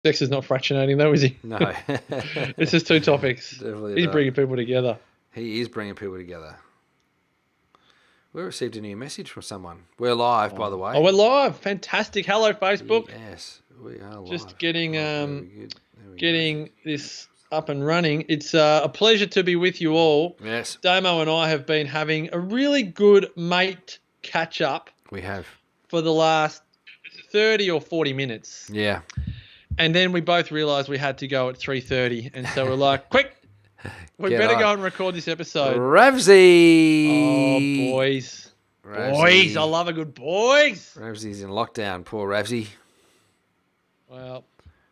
Dexter's not fractionating though, is he? No. It's just two topics. Definitely He's not. bringing people together. He is bringing people together. We received a new message from someone. We're live, by the way. Oh, we're live. Fantastic. Hello, Facebook. Yes, we are live. Just getting getting this up and running. It's a pleasure to be with you all. Yes. Damo and I have been having a really good mate catch up. We have. For the last 30 or 40 minutes. Yeah. And then we both realised we had to go at 3:30. And so we're like, quick, we better go and record this episode. Ravsy! Oh, boys. Boys. I love a good boys. Ravsy's in lockdown. Poor Ravsy. Well,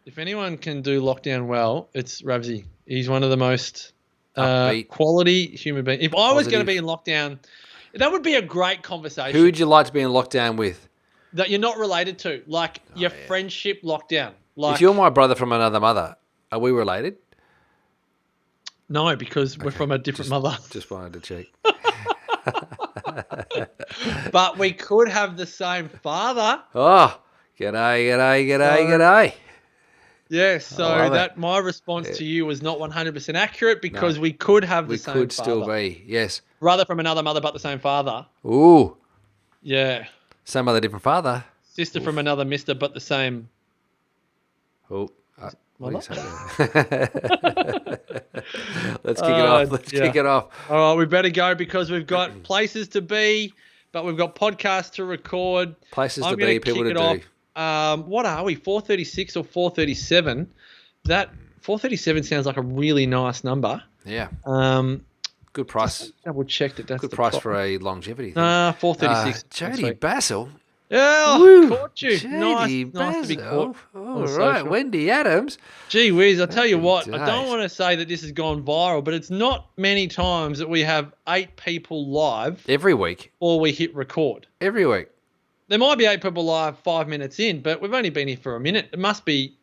if anyone can do lockdown well, it's Ravsy. He's one of the most quality human beings. If I was going to be in lockdown, that would be a great conversation. Who would you like to be in lockdown with? That you're not related to. Like your friendship lockdown. Like, if you're my brother from another mother, are we related? No, because we're from a different mother. Just wanted to check. But we could have the same father. Oh, g'day. Yeah, so my response to you was not 100% accurate because we could have the same father. We could still be, yes. Rather from another mother but the same father. Ooh. Yeah. Same mother, different father. Sister from another mister but the same. Oh. Mother? Let's kick it off. Kick it off. All right, we better go because we've got places to be, but we've got podcasts to record. Places to be, people to do. What are we, 436 or 437? That 437 sounds like a really nice number. Yeah. Good price. Double check that that's good price for a longevity thing. 436. Jody Basil. Yeah, caught you. Jody nice to be caught. All right, Wendy Adams. Gee whiz, I tell you what, I don't want to say that this has gone viral, but it's not many times that we have 8 people live. Every week. Or we hit record. Every week. There might be 8 people live 5 minutes in, but we've only been here for a minute. It must be...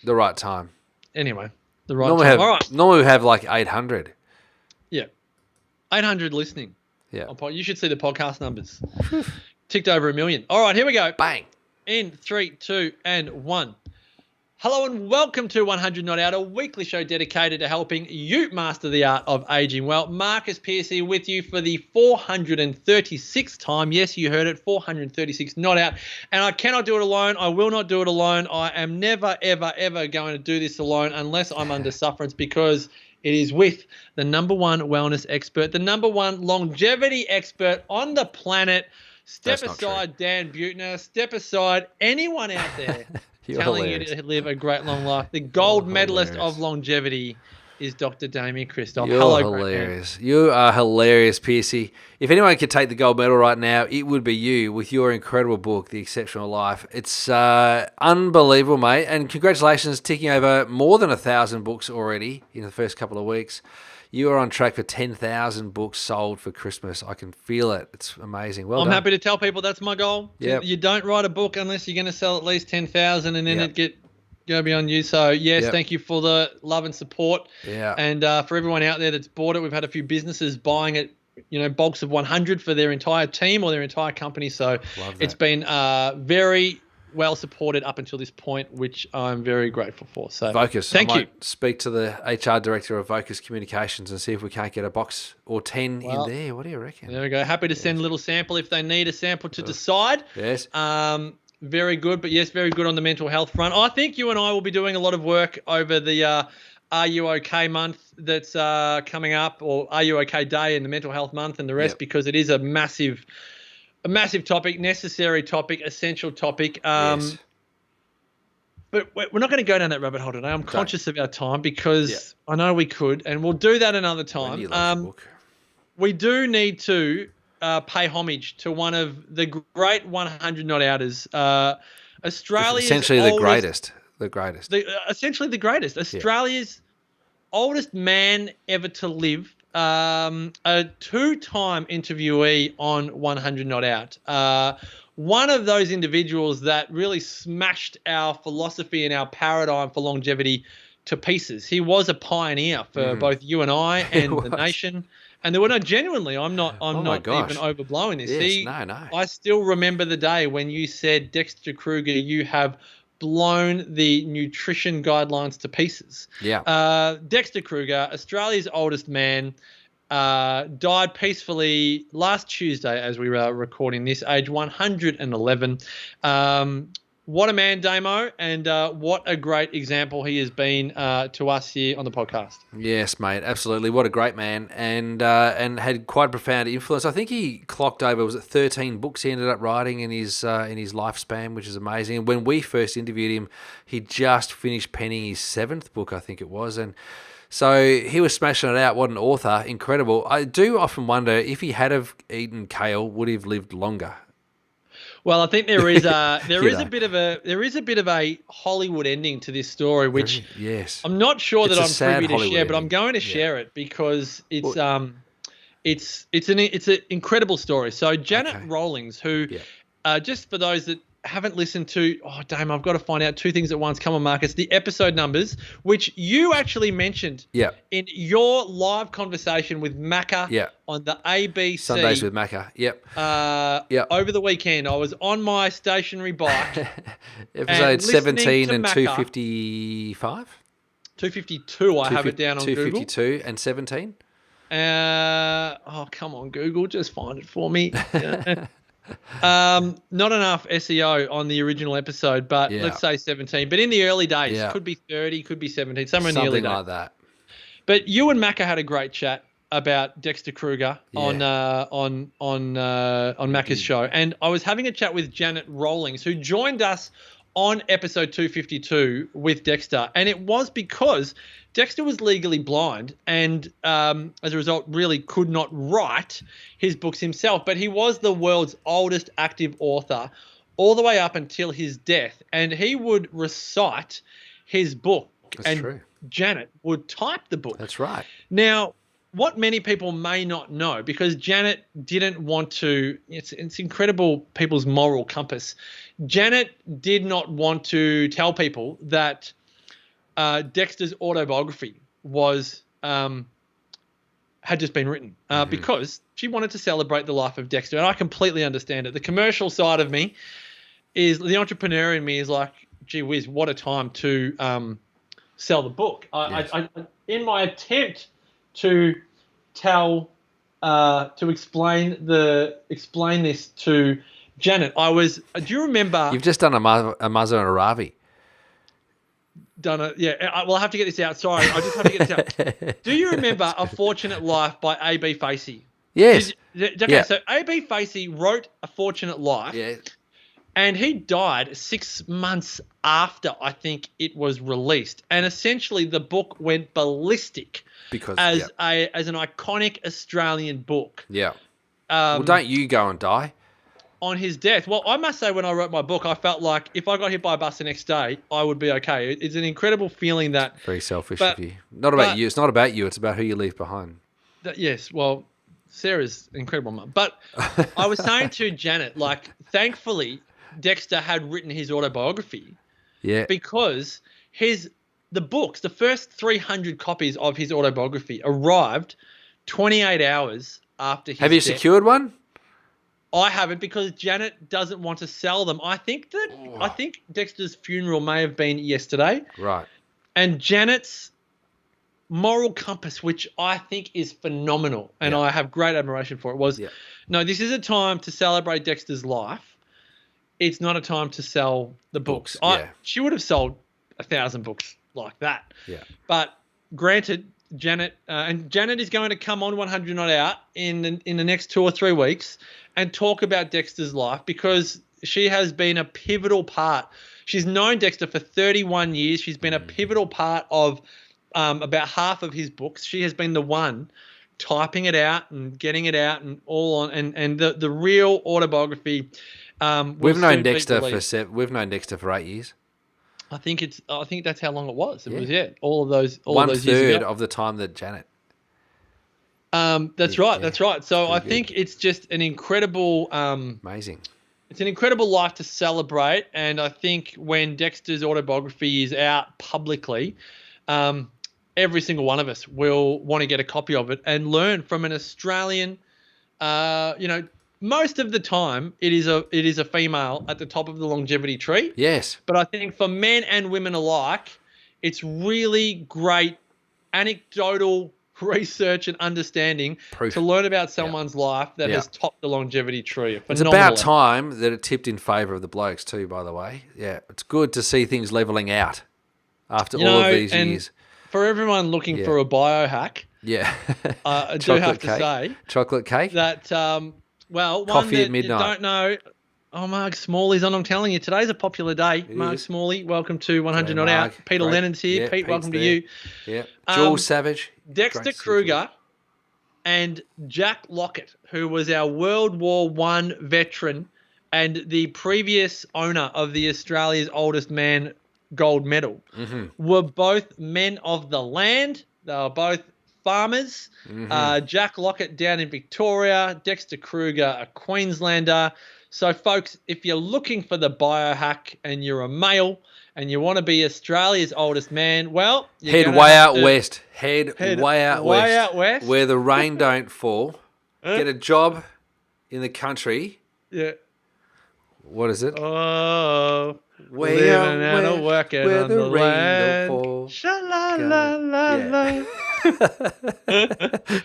the right time. Anyway, the right time. All right. Normally we have like 800. Yeah. 800 listening. Yeah. You should see the podcast numbers. Ticked over 1 million. All right, here we go. Bang. In 3, 2, and 1. Hello and welcome to 100 Not Out, a weekly show dedicated to helping you master the art of aging well. Marcus Pearce here with you for the 436th time. Yes, you heard it, 436 Not Out. And I cannot do it alone. I will not do it alone. I am never, ever, ever going to do this alone unless I'm under sufferance because it is with the number one wellness expert, the number one longevity expert on the planet. Step aside Dan Buettner. Step aside anyone out there telling you to live a great long life. The gold medalist of longevity is Dr. Damien Christoph. You're hilarious. You are hilarious, Piercy. If anyone could take the gold medal right now, it would be you with your incredible book, The Exceptional Life. It's unbelievable, mate. And congratulations, ticking over more than 1,000 books already in the first couple of weeks. You are on track for 10,000 books sold for Christmas. I can feel it. It's amazing. Well done. I'm happy to tell people that's my goal. Yep. You don't write a book unless you're going to sell at least 10,000 and then it go beyond you. So, yes, thank you for the love and support. Yeah. And for everyone out there that's bought it, we've had a few businesses buying it, bulks of 100 for their entire team or their entire company. So it's been very well supported up until this point, which I'm very grateful for. So Vocus. Thank you. Speak to the HR director of Vocus Communications and see if we can't get a box or 10 in there. What do you reckon? There we go. Happy to send a little sample if they need a sample to decide. Yes. Very good. But yes, very good on the mental health front. I think you and I will be doing a lot of work over the Are You OK month that's coming up, or Are You OK Day and the mental health month and the rest, because it is a massive topic, necessary topic, essential topic. Yes. But we're not going to go down that rabbit hole today. I'm conscious of our time because I know we could, and we'll do that another time. We do need to pay homage to one of the great 100 Not Outers. Australia's essentially the greatest. Essentially the greatest. Australia's oldest man ever to live. A 2-time interviewee on 100 Not Out. One of those individuals that really smashed our philosophy and our paradigm for longevity to pieces. He was a pioneer for both you and I and the nation. And there were genuinely, I'm not even overblowing this. Yes, no. I still remember the day when you said, Dexter Kruger, you have blown the nutrition guidelines to pieces. Yeah. Dexter Kruger, Australia's oldest man, died peacefully last Tuesday as we were recording this, age 111. What a man, Damo, and what a great example he has been to us here on the podcast. Yes, mate, absolutely. What a great man, and had quite a profound influence. I think he clocked over, was it 13 books he ended up writing in his lifespan, which is amazing. And when we first interviewed him, he just finished penning his 7th book, I think it was, and so he was smashing it out. What an author, incredible. I do often wonder if he had have eaten kale, would he have lived longer? Well, I think there is a bit of a Hollywood ending to this story, which yes, I'm not sure that I'm privy to Hollywood share, but I'm ending. going to share it because it's an incredible story. So Janet Rawlings, who just for those that haven't listened to, damn, I've got to find out 2 things at once. Come on, Marcus. The episode numbers, which you actually mentioned in your live conversation with Macca on the ABC. Sundays with Macca. Yep. Over the weekend, I was on my stationary bike. Episode 17 and Macca, 255? 252, I have it down on Google. 252 and 17? Come on, Google. Just find it for me. Not enough SEO on the original episode, but let's say 17. But in the early days, could be 30, could be 17, somewhere in the early days. Something like that. But you and Macca had a great chat about Dexter Kruger on Macca's show, and I was having a chat with Janet Rawlings, who joined us on episode 252 with Dexter, and it was because Dexter was legally blind and as a result really could not write his books himself, but he was the world's oldest active author all the way up until his death, and he would recite his book. That's true. Janet would type the book. That's right. Now, what many people may not know, because Janet didn't want to, it's incredible people's moral compass. Janet did not want to tell people that Dexter's autobiography was had just been written because she wanted to celebrate the life of Dexter, and I completely understand it. The commercial side of me is, the entrepreneur in me is like, gee whiz, what a time to sell the book. I in my attempt to explain this to Janet, do you remember? You've just done a mother and a Ravi. Well, I have to get this out. Sorry, I just have to get this out. Do you remember A Fortunate Life by A.B. Facey? Yes. So A.B. Facey wrote A Fortunate Life. Yeah. And he died 6 months after, I think, it was released. And essentially the book went ballistic as an iconic Australian book. Yeah. Well, don't you go and die? On his death. Well, I must say, when I wrote my book, I felt like if I got hit by a bus the next day, I would be okay. It's an incredible feeling that... Very selfish of you. Not about you. It's not about you. It's about who you leave behind. Yes. Well, Sarah's an incredible mum. But I was saying to Janet, like, thankfully, Dexter had written his autobiography. Yeah. Because the books, the first 300 copies of his autobiography arrived 28 hours after his death. Have you secured one? I haven't, because Janet doesn't want to sell them. I think Dexter's funeral may have been yesterday. Right. And Janet's moral compass, which I think is phenomenal, and I have great admiration for it, was, no, this is a time to celebrate Dexter's life. It's not a time to sell the books. She would have sold 1,000 books like that. Yeah. But granted, Janet is going to come on 100 Not Out in the next 2 or 3 weeks and talk about Dexter's life, because she has been a pivotal part. She's known Dexter for 31 years. She's been a pivotal part of about half of his books. She has been the one typing it out and getting it out and all on, and the real autobiography. We've known Dexter for 8 years. I think that's how long it was. It was all of those years ago. 1/3 ago. of the time that Janet. That's right. That's right. So I think it's just an incredible, amazing. It's an incredible life to celebrate, and I think when Dexter's autobiography is out publicly, every single one of us will want to get a copy of it and learn from an Australian, most of the time it is a female at the top of the longevity tree. Yes. But I think for men and women alike, it's really great anecdotal research and understanding Proof. to learn about someone's life that has topped the longevity tree. It's about time that it tipped in favour of the blokes too, by the way. Yeah, it's good to see things levelling out after all of these years. For everyone looking for a biohack, I do have to say chocolate cake that, well, coffee one that at midnight. You don't know. Oh, Mark Smalley's on. I'm telling you, today's a popular day. Mark Smalley, welcome to 100 Not Out. Peter Lennon's here. Pete, welcome to you. Yeah. Jules Savage. Dexter Kruger and Jack Lockett, who was our World War I veteran and the previous owner of the Australia's Oldest Man gold medal, were both men of the land. They were both farmers. Jack Lockett down in Victoria, Dexter Kruger, a Queenslander. So, folks, if you're looking for the biohack and you're a male and you want to be Australia's oldest man, well, head way out west. Head way out west, where the rain don't fall. Get a job in the country. Yeah. What is it? Oh, living and working where on the the rain land. don't fall. Sha-la-la-la-la.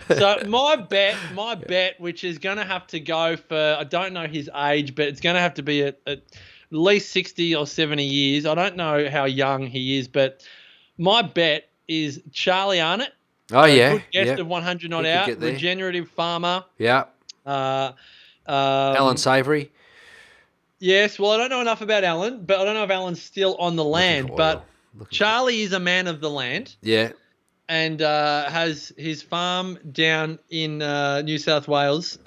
So my bet, which is going to have to go for, I don't know his age, but it's going to have to be at least 60 or 70 years. I don't know how young he is, but my bet is Charlie Arnott. Oh, yeah. Good guest of 100 Not Out, regenerative farmer. Yeah. Alan Savory. Yes, well, I don't know enough about Alan, but I don't know if Alan's still on the land. But Charlie is a man of the land. Yeah. And has his farm down in New South Wales,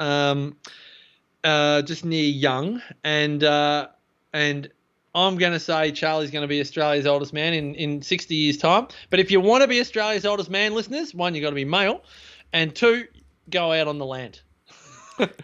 just near Young. And I'm going to say Charlie's going to be Australia's oldest man in 60 years' time. But if you want to be Australia's oldest man, listeners, one, you've got to be male. And two, go out on the land.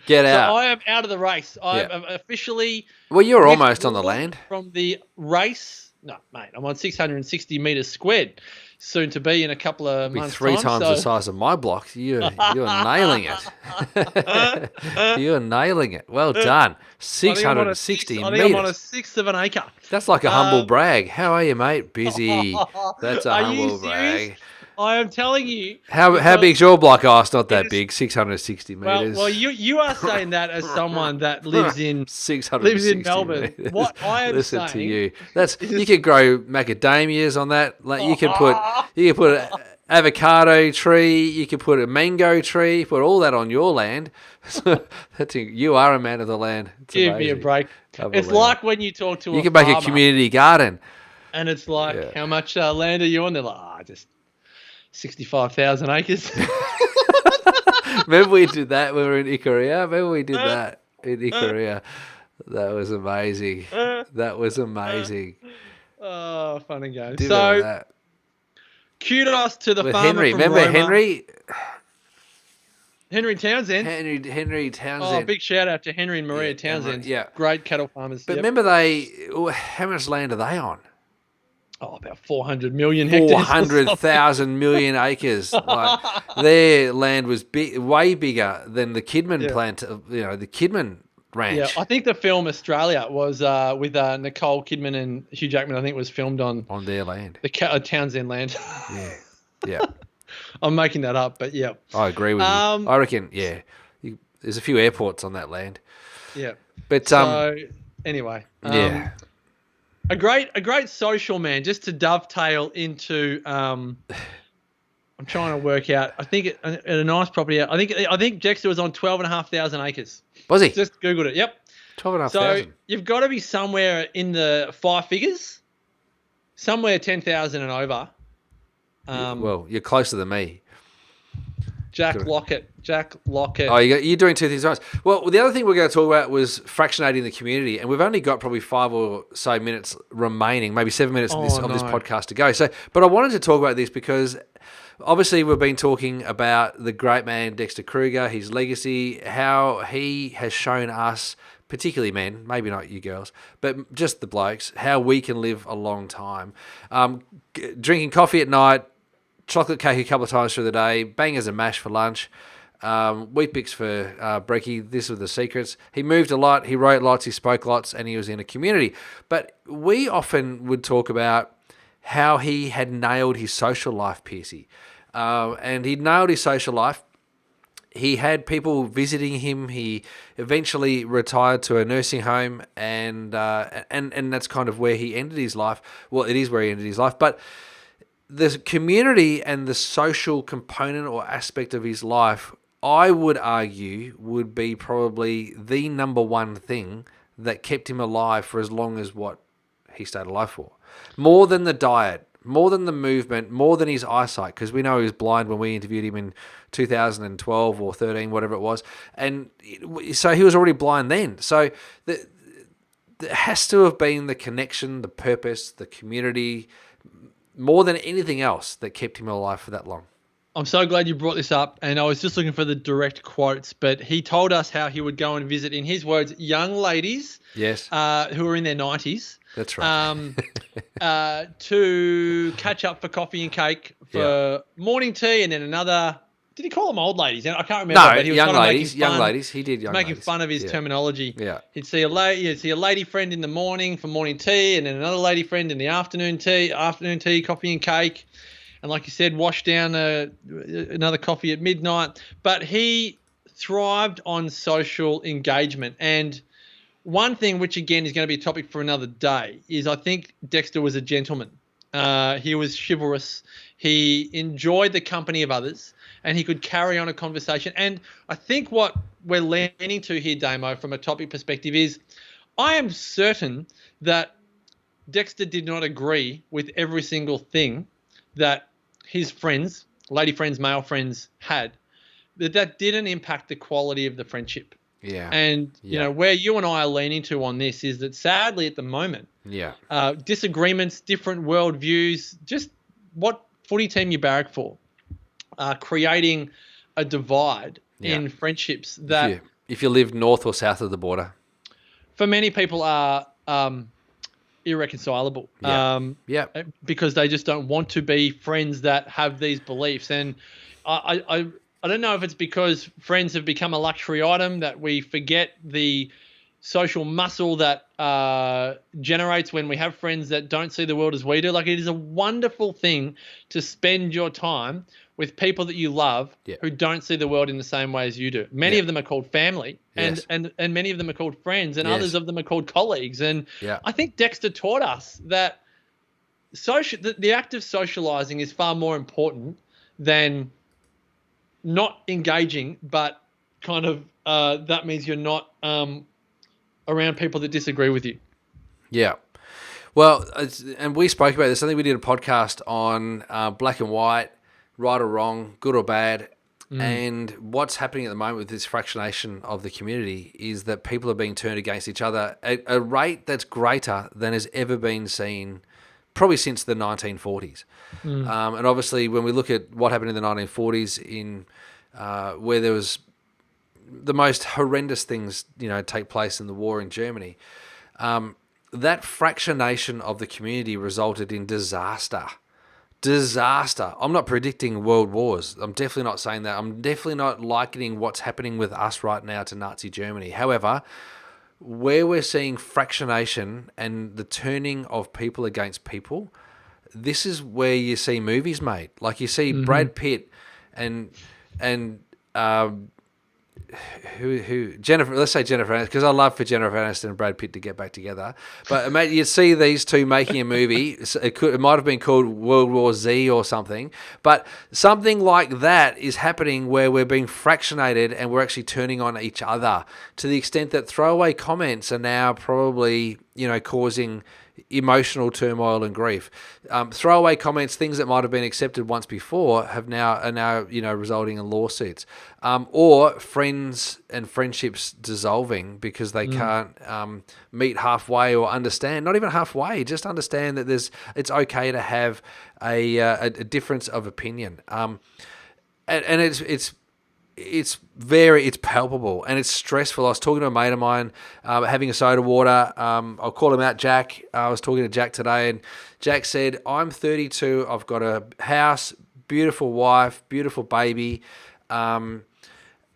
Get out. So I am out of the race. I'm officially... Well, you're almost on the land. From the race... No, mate, I'm on 660 metres squared. Soon to be in a couple of months' time. 3 times the size of my block. You're nailing it. You're nailing it. Well done. 660 metres. I think I'm on a sixth of an acre. That's like a humble brag. How are you, mate? Busy. That's a humble brag. I am telling you. How big's your block? Oh, it's not that big. 660 metres. Well, you are saying that as someone that lives in 660 Melbourne. Meters. What I am Listen to you. You could grow macadamias on that. Like you could put an avocado tree. You could put a mango tree. Put all that on your land. You are a man of the land. Give me a break. It's like when you talk to you can make a community garden. And it's like, how much land are you on? They're like, just 65,000 acres. Remember we did that when we were in Ikaria? Remember we did that in Ikaria? That was amazing. That was amazing. Oh, fun and games. So, kudos to the with farmer Henry. from Remember Roma. Henry Townsend. Henry Townsend. Oh, big shout out to Henry and Maria Townsend. Yeah. Great cattle farmers. But remember how much land are they on? Oh, about 400 million hectares. 400,000 million acres. Like, their land was way bigger than the Kidman plant. The Kidman ranch. Yeah, I think the film Australia was with Nicole Kidman and Hugh Jackman. I think was filmed on their land, the Townsend land. Yeah. I'm making that up, but yeah. I agree with you. I reckon. Yeah, there's a few airports on that land. Yeah. But anyway. Yeah. A great social man, just to dovetail into I'm trying to work out. I think at a nice property. I think Dexter was on 12,500 acres. Was he? Just Googled it. Yep. 12,500. So you've got to be somewhere in the 5 figures, somewhere 10,000 and over. Well, you're closer than me. Jack Lockett. Oh, you're doing two things at once. Well, the other thing we're going to talk about was fractionating the community, and we've only got probably 5 or so minutes remaining, maybe 7 minutes of this podcast to go. But I wanted to talk about this because obviously we've been talking about the great man Dexter Kruger, his legacy, how he has shown us, particularly men, maybe not you girls, but just the blokes, how we can live a long time. Drinking coffee at night, chocolate cake a couple of times through the day, bangers and mash for lunch. Weet-Bix for Brekkie. This was the secrets. He moved a lot. He wrote lots. He spoke lots, and he was in a community. But we often would talk about how he had nailed his social life, Piercy. And he nailed his social life. He had people visiting him. He eventually retired to a nursing home, and that's kind of where he ended his life. Well, it is where he ended his life. But the community and the social component or aspect of his life, I would argue, would be probably the number one thing that kept him alive for as long as what he stayed alive for. More than the diet, more than the movement, more than his eyesight, because we know he was blind when we interviewed him in 2012 or 13, whatever it was. And so he was already blind then. So there has to have been the connection, the purpose, the community, more than anything else that kept him alive for that long. I'm so glad you brought this up, and I was just looking for the direct quotes, but he told us how he would go and visit, in his words, young ladies Yes. who are in their 90s. That's right. To catch up for coffee and cake for morning tea, and then another. Did he call them old ladies? I can't remember. No, but he was young kind of ladies. making fun, Young ladies. He did young making ladies. fun of his terminology. Yeah. He'd see a lady friend in the morning for morning tea, and then another lady friend in the afternoon tea, coffee and cake, and like you said, wash down another coffee at midnight. But he thrived on social engagement, and one thing, which again is going to be a topic for another day, is I think Dexter was a gentleman. He was chivalrous. He enjoyed the company of others, and he could carry on a conversation. And I think what we're leaning to here, Damo, from a topic perspective is I am certain that Dexter did not agree with every single thing that his friends, lady friends, male friends, had. But that didn't impact the quality of the friendship. Yeah. And, you know, where you and I are leaning to on this is that sadly at the moment, disagreements, different worldviews, just what footy team you barrack for, creating a divide in friendships that... If you live north or south of the border. For many people are irreconcilable. Because they just don't want to be friends that have these beliefs. And I don't know if it's because friends have become a luxury item that we forget the social muscle that generates when we have friends that don't see the world as we do. Like, it is a wonderful thing to spend your time with people that you love who don't see the world in the same way as you do. Many of them are called family, and many of them are called friends, and others of them are called colleagues. And I think Dexter taught us that the act of socializing is far more important than not engaging, but kind of that means you're not around people that disagree with you. Yeah. Well, and we spoke about this. I think we did a podcast on black and white, right or wrong, good or bad. And what's happening at the moment with this fractionation of the community is that people are being turned against each other at a rate that's greater than has ever been seen probably since the 1940s. And obviously, when we look at what happened in the 1940s in where there was the most horrendous things, take place in the war in Germany, that fractionation of the community resulted in disaster. I'm not predicting world wars. I'm definitely not saying that. I'm definitely not likening what's happening with us right now to Nazi Germany. However, where we're seeing fractionation and the turning of people against people, this is where you see movies made. Like you see Brad Pitt and Jennifer, let's say Jennifer Aniston, because I love for Jennifer Aniston and Brad Pitt to get back together. But mate, you see these two making a movie. It might have been called World War Z or something. But something like that is happening where we're being fractionated and we're actually turning on each other to the extent that throwaway comments are now probably, causing emotional turmoil and grief. Throwaway comments, things that might have been accepted once before, are now resulting in lawsuits, or friends and friendships dissolving because they can't meet halfway or understand, not even halfway, just understand that it's okay to have a difference of opinion, and it's palpable and it's stressful. I was talking to a mate of mine, having a soda water. I'll call him out, Jack. I was talking to Jack today, and Jack said, I'm 32. I've got a house, beautiful wife, beautiful baby.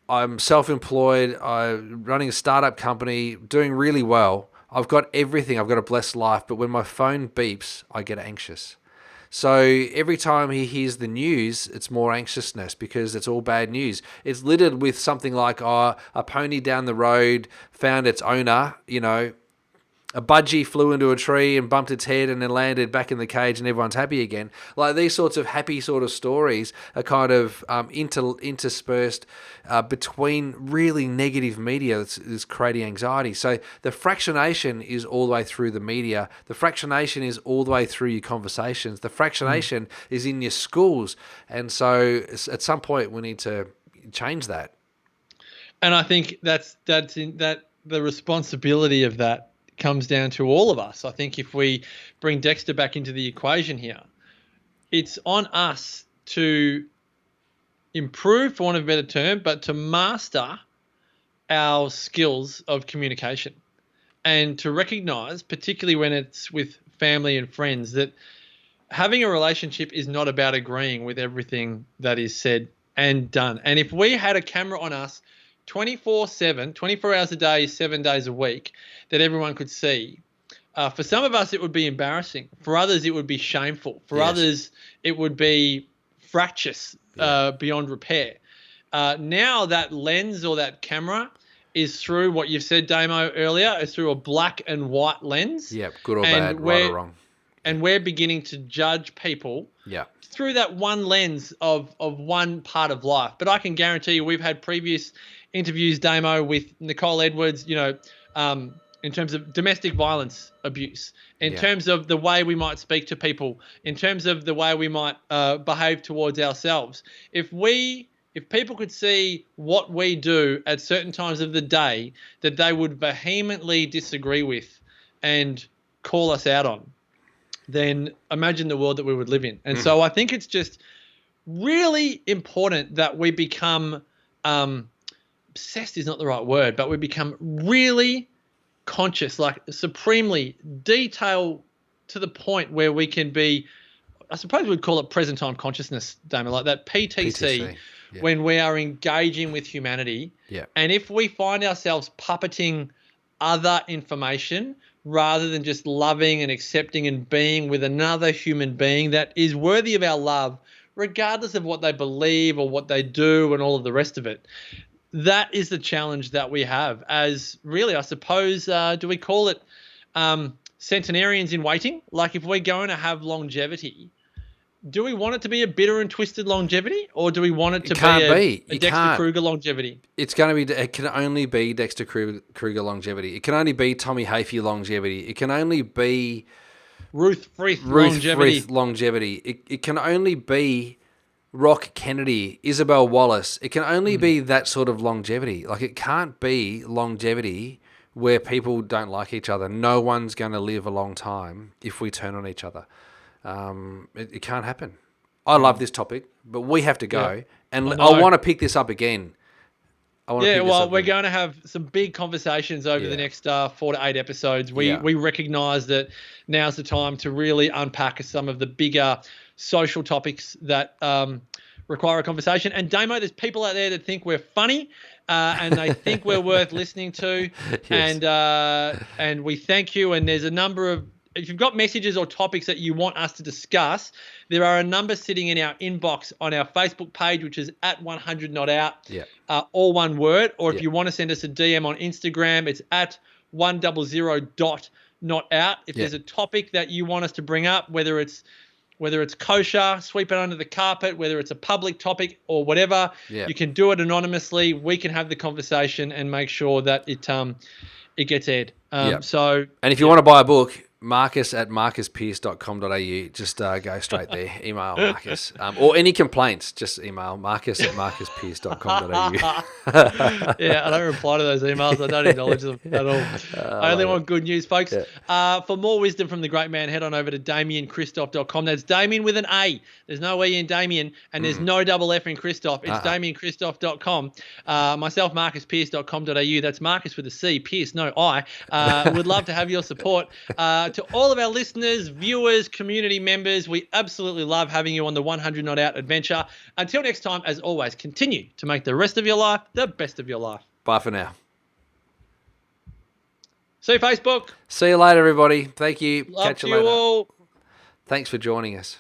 I'm self-employed. I'm running a startup company, doing really well. I've got everything. I've got a blessed life. But when my phone beeps, I get anxious. So every time he hears the news, it's more anxiousness because it's all bad news. It's littered with something like, a pony down the road found its owner, a budgie flew into a tree and bumped its head and then landed back in the cage and everyone's happy again. Like these sorts of happy sort of stories are kind of interspersed between really negative media that's creating anxiety. So the fractionation is all the way through the media. The fractionation is all the way through your conversations. The fractionation is in your schools. And so at some point we need to change that. And I think that's the responsibility of that comes down to all of us. I think if we bring Dexter back into the equation here, it's on us to improve, for want of a better term, but to master our skills of communication and to recognize, particularly when it's with family and friends, that having a relationship is not about agreeing with everything that is said and done. And if we had a camera on us 24/7, 24 hours a day, 7 days a week, that everyone could see. For some of us, it would be embarrassing. For others, it would be shameful. For others, it would be fractious beyond repair. Now that lens or that camera is through what you've said, Damo, earlier, is through a black and white lens. Yeah, good or bad, right or wrong. And we're beginning to judge people through that one lens of one part of life. But I can guarantee you we've had previous interviews, Damo, with Nicole Edwards, in terms of domestic violence abuse, in terms of the way we might speak to people, in terms of the way we might behave towards ourselves. If people could see what we do at certain times of the day that they would vehemently disagree with and call us out on, then imagine the world that we would live in. And so I think it's just really important that we become obsessed is not the right word, but we become really conscious, like supremely detailed to the point where we can be, I suppose we'd call it present time consciousness, Damon, like that PTC. When we are engaging with humanity. And if we find ourselves puppeting other information rather than just loving and accepting and being with another human being that is worthy of our love, regardless of what they believe or what they do and all of the rest of it, that is the challenge that we have as really, I suppose, do we call it centenarians in waiting? Like if we're going to have longevity, do we want it to be a bitter and twisted longevity, or do we want it to be a Dexter Kruger longevity? It's going to be. It can only be Dexter Kruger longevity. It can only be Tommy Hafey longevity. It can only be Ruth Frith longevity. It can only be Rock Kennedy, Isabel Wallace. It can only be that sort of longevity. Like it can't be longevity where people don't like each other. No one's going to live a long time if we turn on each other. It can't happen. I love this topic, but we have to go. And I want to pick this up again. We're going to have some big conversations over the next 4 to 8 episodes. We recognise that now's the time to really unpack some of the bigger social topics that require a conversation. And Damo, there's people out there that think we're funny and they think we're worth listening to. Yes. And we thank you. And there's a number of, if you've got messages or topics that you want us to discuss, there are a number sitting in our inbox on our Facebook page, which is at 100 Not Out, all one word. Or if you want to send us a DM on Instagram, it's at 100.notout. If there's a topic that you want us to bring up, whether it's kosher, sweep it under the carpet, whether it's a public topic or whatever, you can do it anonymously. We can have the conversation and make sure that it gets aired. And if you want to buy a book, Marcus at marcuspierce.com.au. Just go straight there. Email Marcus. Or any complaints, just email Marcus at marcuspierce.com.au. I don't reply to those emails. I don't acknowledge them at all. I only want good news, folks. For more wisdom from the great man, head on over to DamienChristoff.com. That's Damien with an A. There's no E in Damien, and there's no double F in Christoph. It's DamienChristoff.com. Myself, MarcusPierce.com.au. That's Marcus with a C, Pierce, no I. Would love to have your support. To all of our listeners, viewers, community members, we absolutely love having you on the 100 Not Out adventure. Until next time, as always, continue to make the rest of your life the best of your life. Bye for now. See you, Facebook. See you later, everybody. Thank you. Love Catch to you later. all. Thanks for joining us.